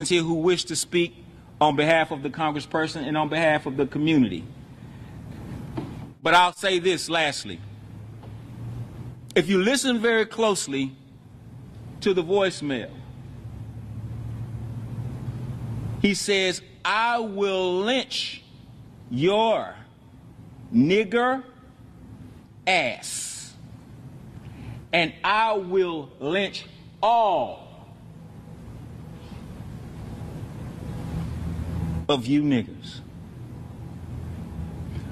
here who wish to speak on behalf of the congressperson and on behalf of the community. But I'll say this lastly. If you listen very closely to the voicemail, he says, I will lynch your nigger ass, and I will lynch all of you niggers.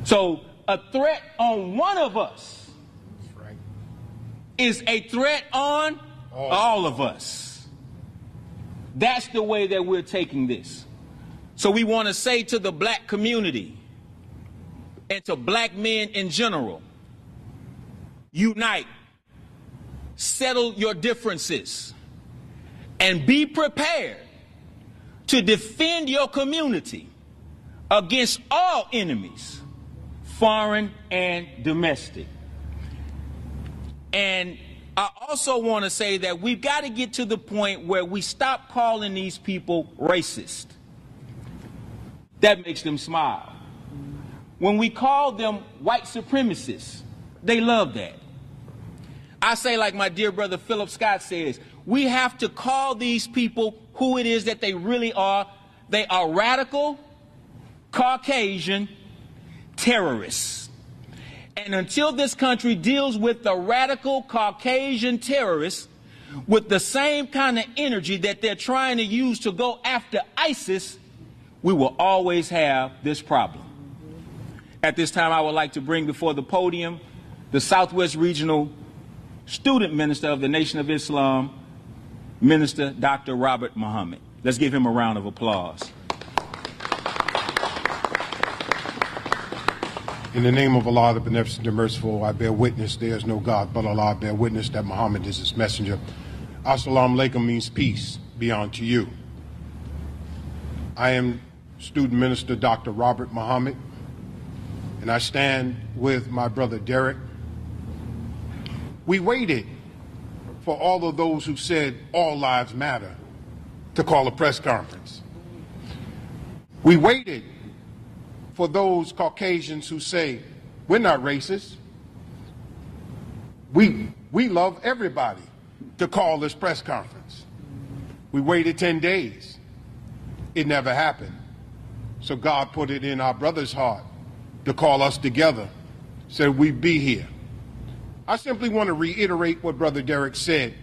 So a threat on one of us is a threat on all of us. That's the way that we're taking this. So we want to say to the black community and to black men in general, unite, settle your differences, and be prepared to defend your community against all enemies, foreign and domestic. And I also want to say that we've got to get to the point where we stop calling these people racist. That makes them smile. When we call them white supremacists, they love that. I say, like my dear brother Philip Scott says, we have to call these people who it is that they really are. They are radical, Caucasian terrorists. And until this country deals with the radical Caucasian terrorists with the same kind of energy that they're trying to use to go after ISIS, we will always have this problem. At this time, I would like to bring before the podium the Southwest Regional Student Minister of the Nation of Islam, Minister Dr. Robert Muhammad. Let's give him a round of applause. In the name of Allah, the Beneficent and Merciful, I bear witness there is no God but Allah. I bear witness that Muhammad is his messenger. Assalamu alaikum means peace be unto you. I am Student Minister Dr. Robert Muhammad, and I stand with my brother Derek. We waited for all of those who said all lives matter to call a press conference. We waited for those Caucasians who say, we're not racist. We love everybody to call this press conference. We waited 10 days. It never happened. So God put it in our brother's heart to call us together, said we'd be here. I simply want to reiterate what Brother Derek said,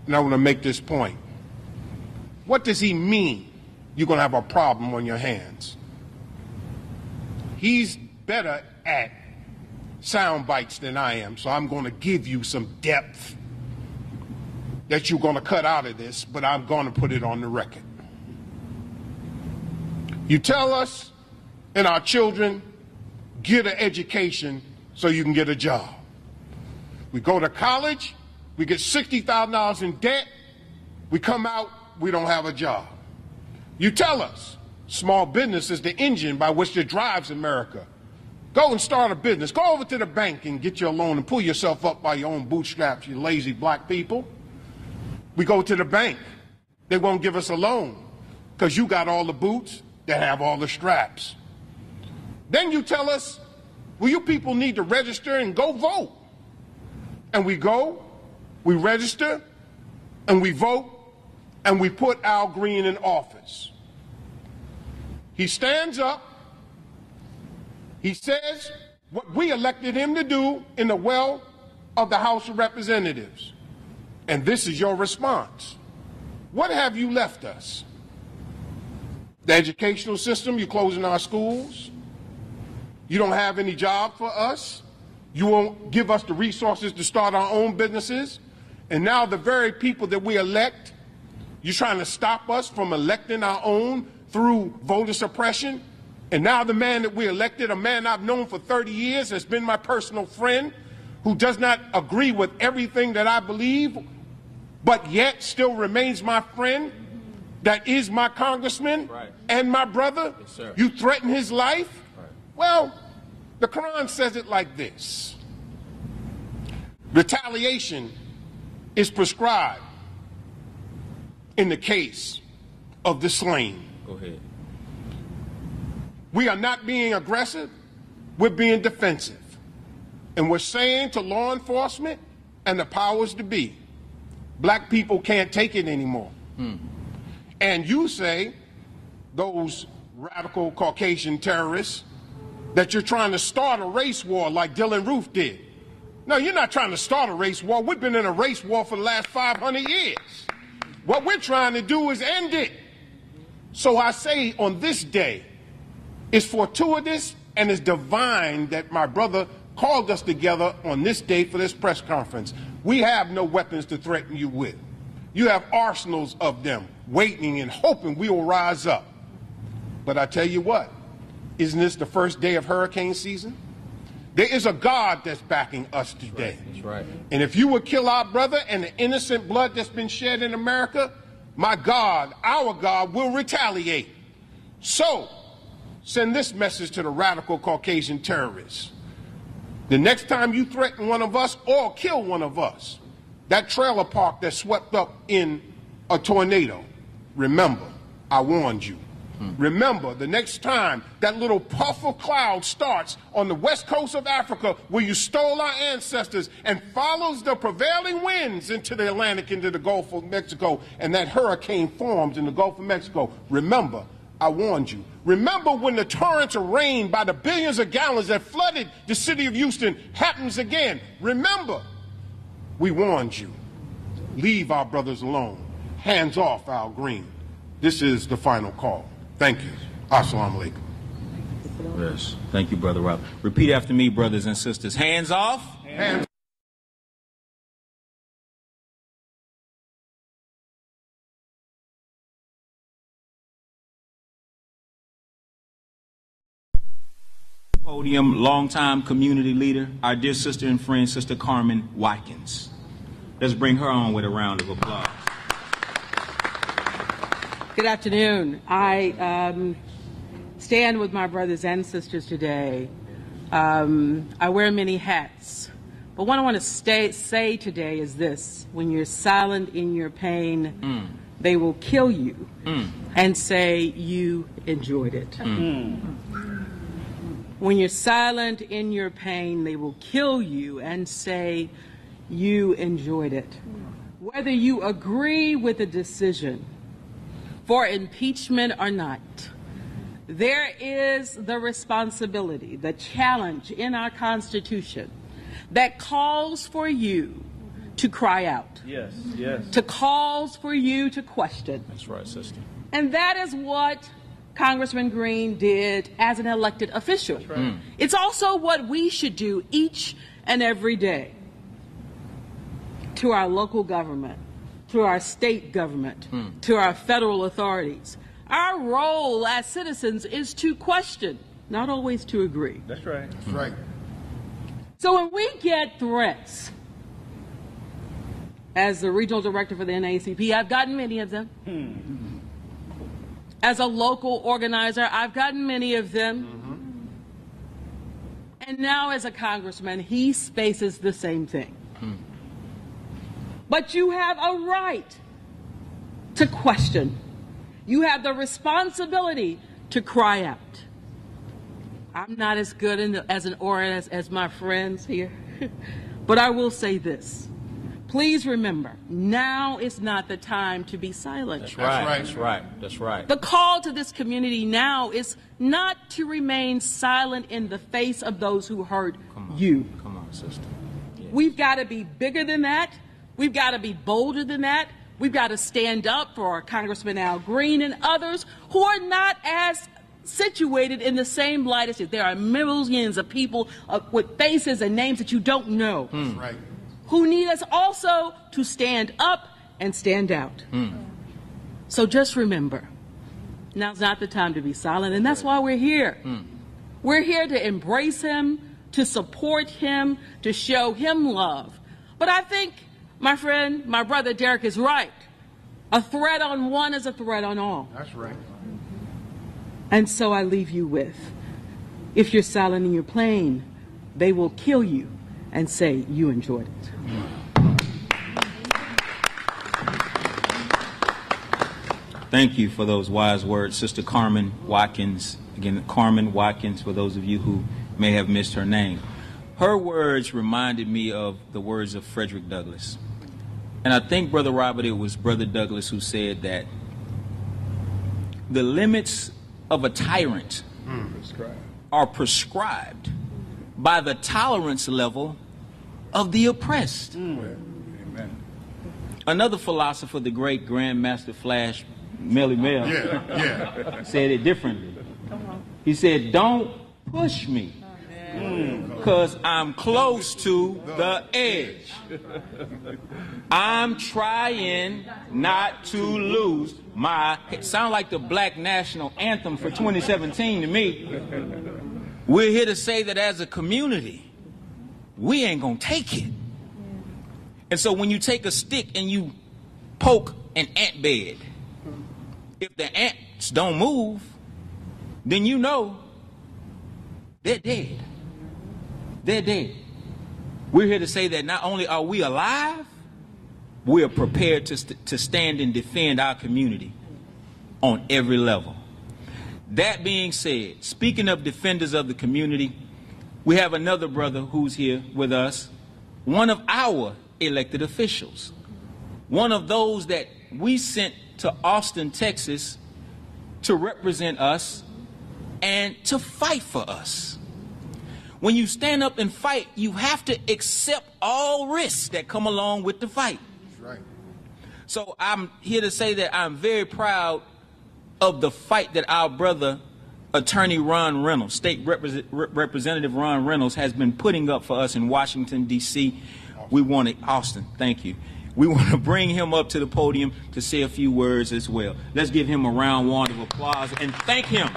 and I want to make this point. What does he mean you're going to have a problem on your hands? He's better at sound bites than I am, so I'm going to give you some depth that you're going to cut out of this, but I'm going to put it on the record. You tell us and our children, get an education so you can get a job. We go to college, we get $60,000 in debt, we come out, we don't have a job. You tell us small business is the engine by which it drives America. Go and start a business. Go over to the bank and get your loan and pull yourself up by your own bootstraps, you lazy black people. We go to the bank. They won't give us a loan because you got all the boots that have all the straps. Then you tell us, well, you people need to register and go vote. And we go, we register, and we vote, and we put Al Green in office. He stands up, he says what we elected him to do in the well of the House of Representatives. And this is your response. What have you left us? The educational system, you're closing our schools. You don't have any job for us. You won't give us the resources to start our own businesses. And now the very people that we elect, you're trying to stop us from electing our own through voter suppression. And now the man that we elected, a man I've known for 30 years, has been my personal friend, who does not agree with everything that I believe, but yet still remains my friend, that is my congressman and my brother. Yes, sir. You threaten his life? Well, the Quran says it like this. Retaliation is prescribed in the case of the slain. Go ahead. We are not being aggressive, we're being defensive. And we're saying to law enforcement and the powers to be, black people can't take it anymore. And you say, those radical Caucasian terrorists, that you're trying to start a race war like Dylann Roof did. No, you're not trying to start a race war. We've been in a race war for the last 500 years. What we're trying to do is end it. So I say on this day, it's fortuitous and it's divine that my brother called us together on this day for this press conference. We have no weapons to threaten you with. You have arsenals of them waiting and hoping we will rise up. But I tell you what, isn't this the first day of hurricane season? There is a God that's backing us today. That's right. And if you would kill our brother and the innocent blood that's been shed in America, my God, our God, will retaliate. So, send this message to the radical Caucasian terrorists. The next time you threaten one of us or kill one of us, that trailer park that swept up in a tornado, remember, I warned you. Remember, the next time that little puff of cloud starts on the west coast of Africa where you stole our ancestors and follows the prevailing winds into the Atlantic, into the Gulf of Mexico, and that hurricane forms in the Gulf of Mexico, remember, I warned you. Remember when the torrents of rain by the billions of gallons that flooded the city of Houston happens again. Remember, we warned you. Leave our brothers alone. Hands off Al Green. This is the final call. Thank you. Assalamu alaikum. Yes. Thank you, Brother Rob. Repeat after me, brothers and sisters. Hands off. Hands Podium, longtime community leader, our dear sister and friend, Sister Carmen Watkins. Let's bring her on with a round of applause. Good afternoon. I stand with my brothers and sisters today. I wear many hats, but what I want to say today is this: when you're silent in your pain, they will kill you and say you enjoyed it. When you're silent in your pain, they will kill you and say you enjoyed it. Whether you agree with the decision for impeachment or not, there is the responsibility, the challenge in our Constitution that calls for you to cry out. Yes, yes. To calls for you to question. That's right, sister. And that is what Congressman Green did as an elected official. That's right. It's also what we should do each and every day to our local government, to our state government, to our federal authorities. Our role as citizens is to question, not always to agree. That's right. That's right. So when we get threats, as the regional director for the NAACP, I've gotten many of them. As a local organizer, I've gotten many of them. And now as a congressman, he faces the same thing. But you have a right to question. You have the responsibility to cry out. I'm not as good as an orator as my friends here, but I will say this. Please remember, now is not the time to be silent. That's right. That's right. That's right. The call to this community now is not to remain silent in the face of those who hurt you. Come on, sister. Yes. We've got to be bigger than that. We've got to be bolder than that. We've got to stand up for Congressman Al Green and others who are not as situated in the same light as you. There are millions of people with faces and names that you don't know. That's right. Who need us also to stand up and stand out. So just remember, now's not the time to be silent, and that's why we're here. We're here to embrace him, to support him, to show him love. But I think my friend, my brother Derek is right. A threat on one is a threat on all. That's right. And so I leave you with, if you're silent in your plane, they will kill you and say you enjoyed it. Thank you for those wise words, Sister Carmen Watkins. Again, Carmen Watkins, for those of you who may have missed her name. Her words reminded me of the words of Frederick Douglass. And I think, Brother Robert, it was Brother Douglass who said that the limits of a tyrant are prescribed by the tolerance level of the oppressed. Amen. Another philosopher, the great Grand Master Flash Melly Mel, said it differently. He said, don't push me, because I'm close to the edge. I'm trying not to lose my... It sounds like the Black National Anthem for 2017 to me. We're here to say that as a community, we ain't gonna take it. And so when you take a stick and you poke an ant bed, if the ants don't move, then you know they're dead. They're dead. We're here to say that not only are we alive, we are prepared to stand and defend our community on every level. That being said, speaking of defenders of the community, we have another brother who's here with us, one of our elected officials, one of those that we sent to Austin, Texas to represent us and to fight for us. When you stand up and fight, you have to accept all risks that come along with the fight. That's right. So I'm here to say that I'm very proud of the fight that our brother, Attorney Ron Reynolds, State Representative Ron Reynolds, has been putting up for us in Washington, D.C. We want to, Austin, thank you. We want to bring him up to the podium to say a few words as well. Let's give him a round of applause and thank him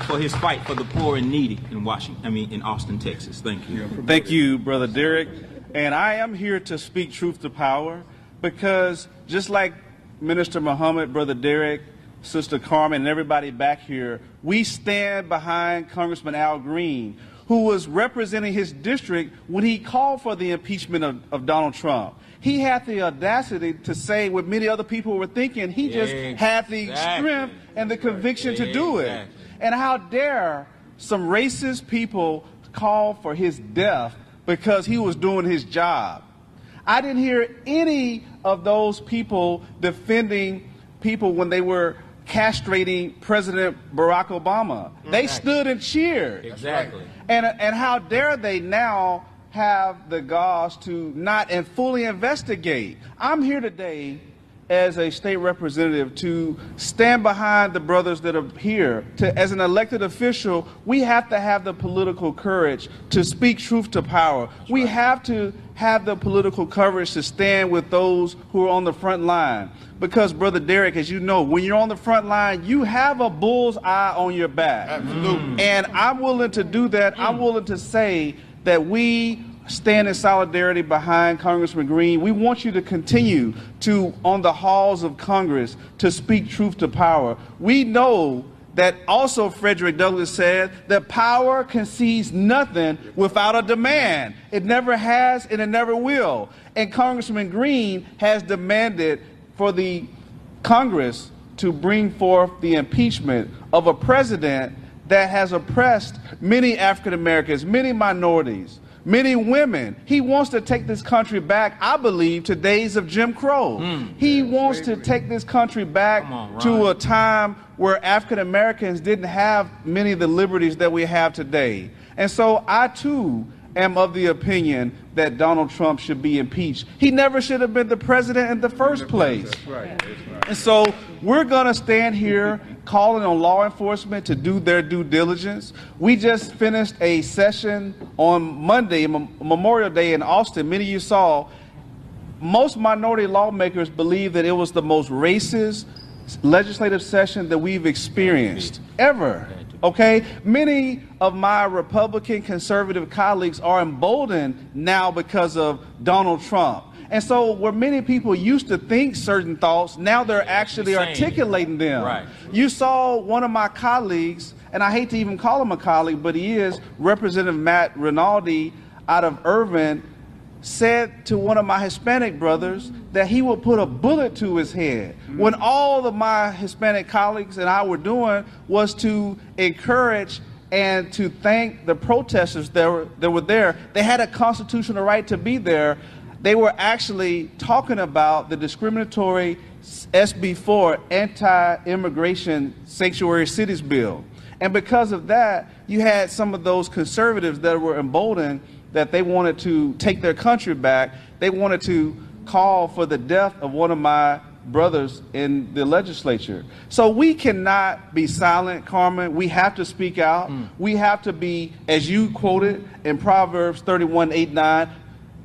for his fight for the poor and needy in in Austin, Texas. Thank you. Thank you, Brother Derek. And I am here to speak truth to power, because just like Minister Muhammad, Brother Derek, Sister Carmen, and everybody back here, we stand behind Congressman Al Green, who was representing his district when he called for the impeachment of Donald Trump. He had the audacity to say what many other people were thinking. He just had the strength and the conviction to do it. And how dare some racist people call for his death because he was doing his job. I didn't hear any of those people defending people when they were castrating President Barack Obama. They stood and cheered. Exactly. And how dare they now have the gauze to not and fully investigate. I'm here today as a state representative to stand behind the brothers that are here. As an elected official, we have to have the political courage to speak truth to power. We have to have the political courage to stand with those who are on the front line. Because, Brother Derek, as you know, when you're on the front line, you have a bull's eye on your back. Absolutely. And I'm willing to do that. I'm willing to say that we stand in solidarity behind Congressman Green. We want you to continue to, on the halls of Congress, to speak truth to power. We know that also Frederick Douglass said that power concedes nothing without a demand. It never has and it never will. And Congressman Green has demanded for the Congress to bring forth the impeachment of a president that has oppressed many African Americans, many minorities, many women. He wants to take this country back, I believe, to days of Jim Crow. He wants to take this country back to a time where African Americans didn't have many of the liberties that we have today. And so I, too, am of the opinion that Donald Trump should be impeached. He never should have been the president in the first place. That's right. And so we're going to stand here calling on law enforcement to do their due diligence. We just finished a session on Monday, Memorial Day in Austin. Many of you saw. Most minority lawmakers believe that it was the most racist legislative session that we've experienced ever. Okay, many of my Republican conservative colleagues are emboldened now because of Donald Trump. And so where many people used to think certain thoughts, now they're actually articulating them. Right. You saw one of my colleagues, and I hate to even call him a colleague, but he is, Representative Matt Rinaldi out of Irvin, said to one of my Hispanic brothers that he would put a bullet to his head, when all of my Hispanic colleagues and I were doing was to encourage and to thank the protesters that were there. They had a constitutional right to be there. They were actually talking about the discriminatory SB4 anti-immigration sanctuary cities bill. And because of that, you had some of those conservatives that were emboldened that they wanted to take their country back. They wanted to call for the death of one of my brothers in the legislature. So we cannot be silent, Carmen. We have to speak out. We have to be, as you quoted in Proverbs 31:8-9,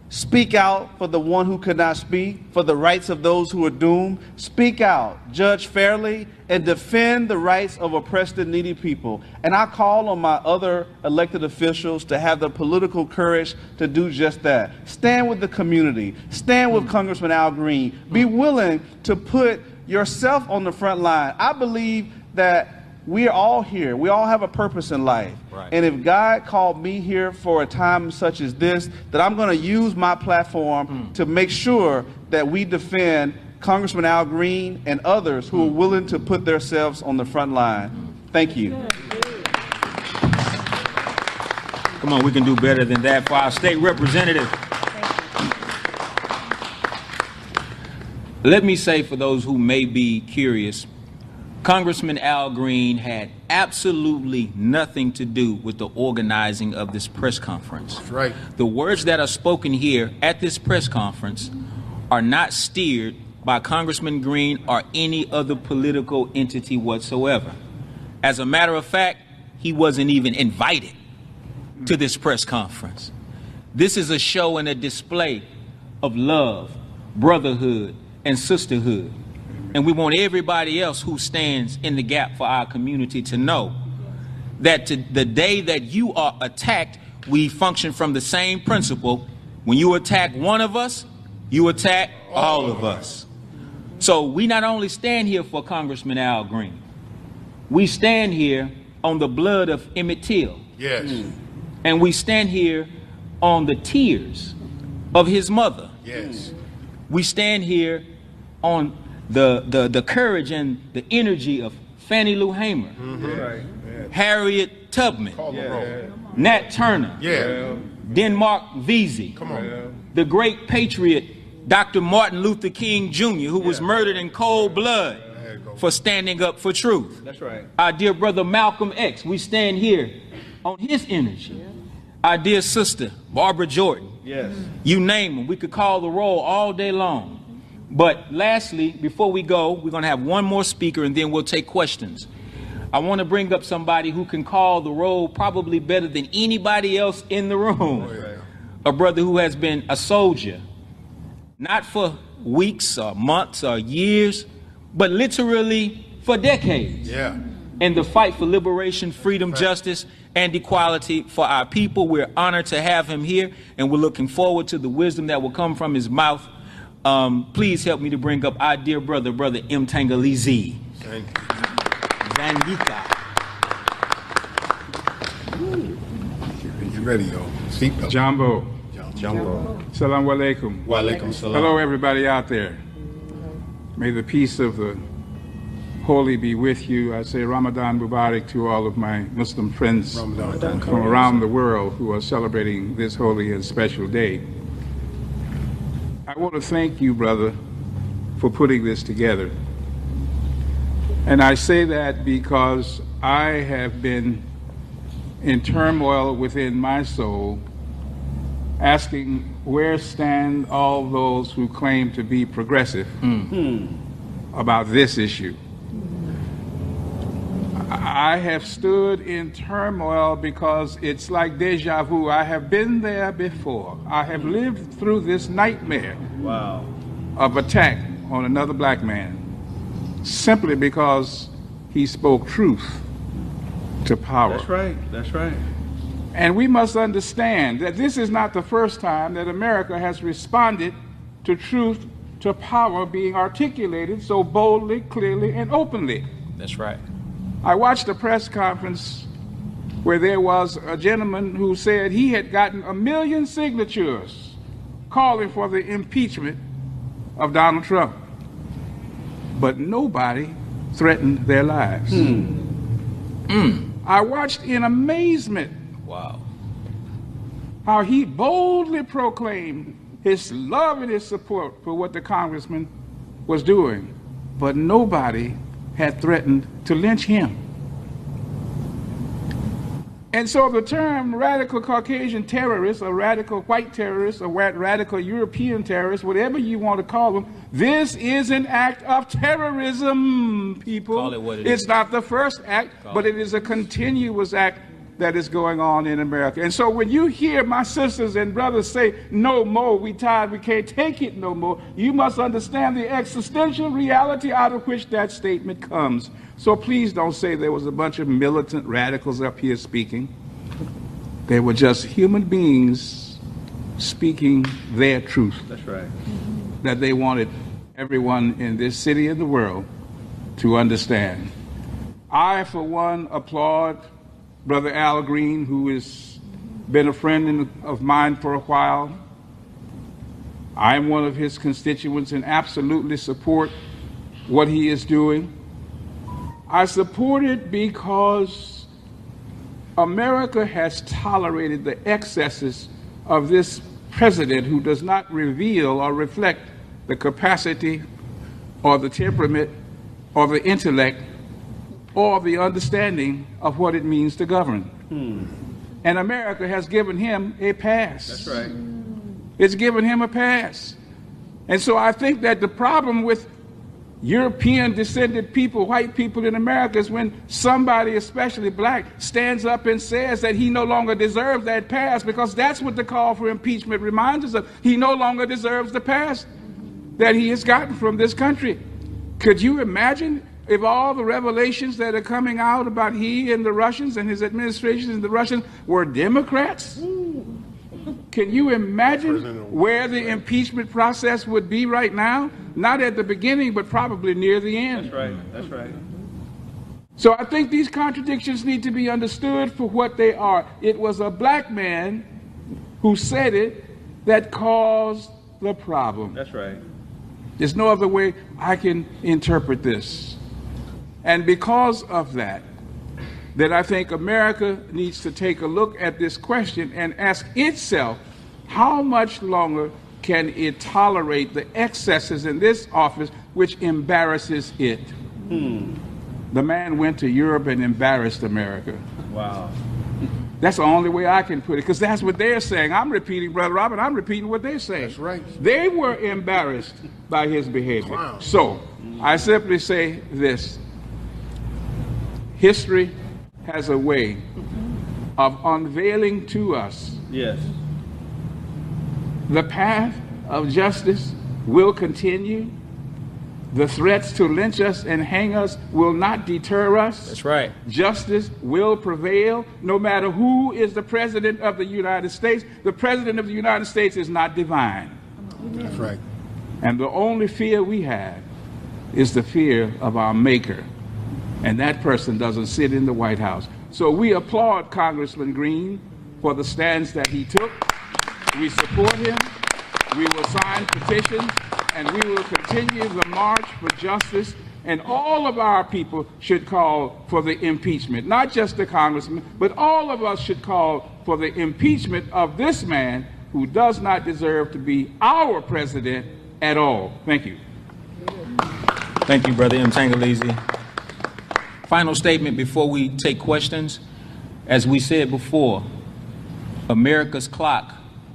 speak out for the one who could not speak, for the rights of those who are doomed. Speak out, judge fairly, and defend the rights of oppressed and needy people. And I call on my other elected officials to have the political courage to do just that. Stand with the community. Stand with Congressman Al Green. Be willing to put yourself on the front line. I believe that we are all here. We all have a purpose in life. Right. And if God called me here for a time such as this, that I'm going to use my platform to make sure that we defend Congressman Al Green and others who are willing to put themselves on the front line. Thank you. Come on, we can do better than that for our state representative. Let me say, for those who may be curious, Congressman Al Green had absolutely nothing to do with the organizing of this press conference. That's right. The words that are spoken here at this press conference are not steered by Congressman Green or any other political entity whatsoever. As a matter of fact, he wasn't even invited to this press conference. This is a show and a display of love, brotherhood, and sisterhood. And we want everybody else who stands in the gap for our community to know that the day that you are attacked, we function from the same principle. When you attack one of us, you attack all of us. So we not only stand here for Congressman Al Green, we stand here on the blood of Emmett Till. Yes. And we stand here on the tears of his mother. Yes. We stand here on the courage and the energy of Fannie Lou Hamer, Harriet Tubman, Nat Turner, Denmark Vesey, the great patriot Dr. Martin Luther King Jr., who was murdered in cold blood for standing up for truth. That's right. Our dear brother Malcolm X, we stand here on his energy. Our dear sister Barbara Jordan. Yes. You name them. We could call the roll all day long. But lastly, before we go, we're going to have one more speaker and then we'll take questions. I want to bring up somebody who can call the roll probably better than anybody else in the room. A brother who has been a soldier, not for weeks or months or years, but literally for decades. In the fight for liberation, freedom, justice, and equality for our people. We're honored to have him here, and we're looking forward to the wisdom that will come from his mouth. Please help me to bring up our dear brother, Brother M. Tangalizi. Zandika. You ready, yo? Seatbelt. Jumbo. Jumbo. Salam alaikum. Wa alaikum salam. Hello, everybody out there. May the peace of the holy be with you. I say Ramadan Mubarak to all of my Muslim friends from around the world who are celebrating this holy and special day. I want to thank you, brother, for putting this together. And I say that because I have been in turmoil within my soul, asking where stand all those who claim to be progressive about this issue. I have stood in turmoil because it's like deja vu. I have been there before. I have lived through this nightmare of attack on another black man simply because he spoke truth to power. That's right. That's right. And we must understand that this is not the first time that America has responded to truth to power being articulated so boldly, clearly, and openly. That's right. I watched a press conference where there was a gentleman who said he had gotten 1 million signatures calling for the impeachment of Donald Trump. But nobody threatened their lives. I watched in amazement how he boldly proclaimed his love and his support for what the congressman was doing, but nobody had threatened to lynch him. And so the term radical Caucasian terrorist, or radical white terrorist, or radical European terrorist, whatever you want to call them, this is an act of terrorism, people. Call it what it is. It's not the first act, but it is a continuous act that is going on in America. And so when you hear my sisters and brothers say, no more, we tired, we can't take it no more, you must understand the existential reality out of which that statement comes. So please don't say there was a bunch of militant radicals up here speaking. They were just human beings speaking their truth. That's right. That they wanted everyone in this city and the world to understand. I, for one, applaud Brother Al Green, who has been a friend of mine for a while. I'm one of his constituents and absolutely support what he is doing. I support it because America has tolerated the excesses of this president who does not reveal or reflect the capacity or the temperament or the intellect or the understanding of what it means to govern. And America has given him a pass. That's right. It's given him a pass. And so I think that the problem with European descended people, white people in America, is when somebody, especially black, stands up and says that he no longer deserves that pass, because that's what the call for impeachment reminds us of. He no longer deserves the pass that he has gotten from this country. Could you imagine if all the revelations that are coming out about he and the Russians and his administration and the Russians were Democrats? Can you imagine where the impeachment process would be right now? Not at the beginning, but probably near the end. That's right. That's right. So I think these contradictions need to be understood for what they are. It was a black man who said it that caused the problem. That's right. There's no other way I can interpret this. And because of that, I think America needs to take a look at this question and ask itself, how much longer can it tolerate the excesses in this office which embarrasses it? The man went to Europe and embarrassed America. Wow. That's the only way I can put it, because that's what they're saying. I'm repeating, Brother Robert, I'm repeating what they're saying. That's right. They were embarrassed by his behavior. Wow. So I simply say this. History has a way of unveiling to us the path of justice will continue. The threats to lynch us and hang us will not deter us. That's right. Justice will prevail no matter who is the president of the United States. The president of the United States is not divine. That's right. And the only fear we have is the fear of our maker. And that person doesn't sit in the White House. So we applaud Congressman Green for the stance that he took. We support him. We will sign petitions, and we will continue the march for justice. And all of our people should call for the impeachment, not just the congressman, but all of us should call for the impeachment of this man who does not deserve to be our president at all. Thank you. Thank you, Brother M. Tangaleese. Final statement before we take questions. As we said before, America's clock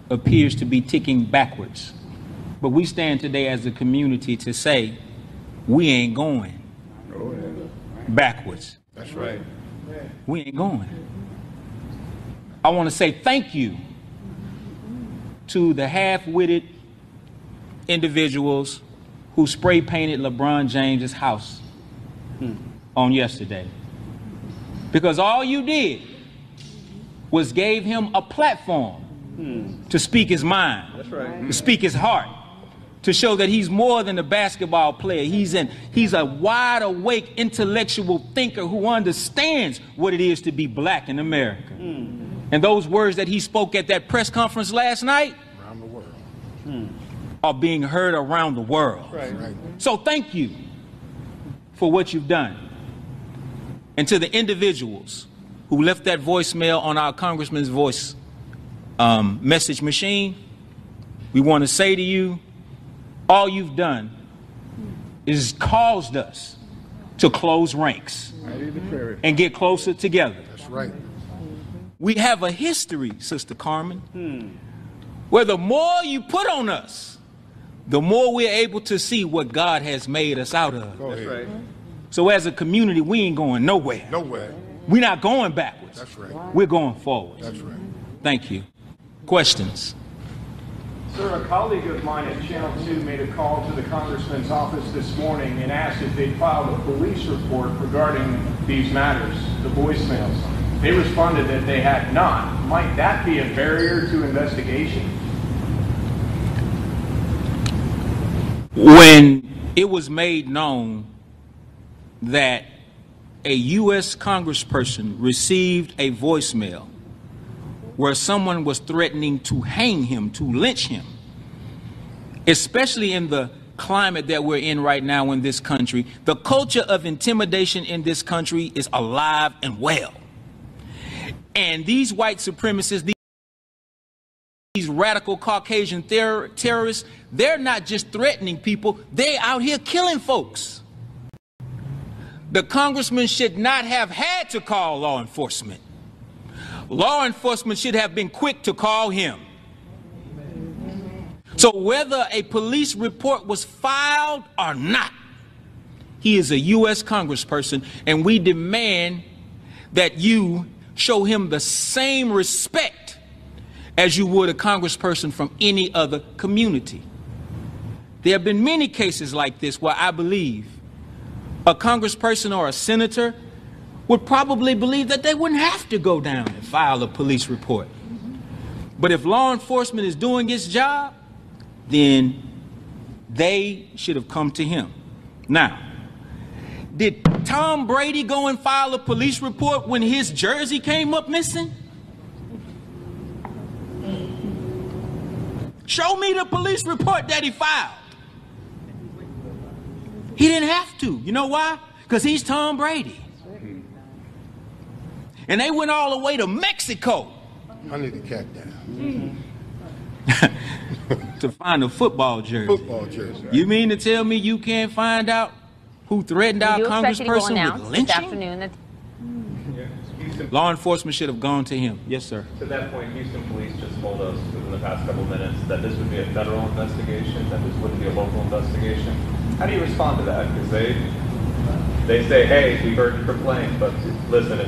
appears to be ticking backwards. But we stand today as a community to say we ain't going backwards. That's right. We ain't going. I want to say thank you to the half-witted individuals who spray painted LeBron James's house on yesterday. Because all you did was gave him a platform to speak his mind, That's right. to speak his heart, to show that he's more than a basketball player. He's a wide awake intellectual thinker who understands what it is to be black in America. And those words that he spoke at that press conference last night, Around the world. are being heard around the world. Right. So thank you for what you've done. And to the individuals who left that voicemail on our congressman's voice message machine, we want to say to you, all you've done is caused us to close ranks and get closer together. That's right. We have a history, Sister Carmen, where the more you put on us, the more we're able to see what God has made us out of. Go ahead. Right. So as a community, we ain't going nowhere. Nowhere. We're not going backwards. That's right. We're going forward. That's right. Thank you. Questions? Sir, a colleague of mine at Channel 2 made a call to the congressman's office this morning and asked if they'd filed a police report regarding these matters, the voicemails. They responded that they had not. Might that be a barrier to investigation? When it was made known that a U.S. congressperson received a voicemail where someone was threatening to hang him, to lynch him, especially in the climate that we're in right now in this country, the culture of intimidation in this country is alive and well. And these white supremacists, these radical Caucasian terrorists, they're not just threatening people, they're out here killing folks. The congressman should not have had to call law enforcement. Law enforcement should have been quick to call him. So whether a police report was filed or not, he is a U.S. congressperson, and we demand that you show him the same respect as you would a congressperson from any other community. There have been many cases like this where I believe a congressperson or a senator would probably believe that they wouldn't have to go down and file a police report. But if law enforcement is doing its job, then they should have come to him. Now, did Tom Brady go and file a police report when his jersey came up missing? Show me the police report that he filed. He didn't have to. You know why? Because he's Tom Brady. And they went all the way to Mexico. I need to cat down. To find a football jersey. Football jersey. Right? You mean to tell me you can't find out who threatened our congressperson with lynching? Law enforcement should have gone to him. Yes, sir. To that point, Houston police just told us within the past couple minutes that this would be a federal investigation, that this wouldn't be a local investigation. How do you respond to that? Because they say, hey, we heard your complaint, but listen,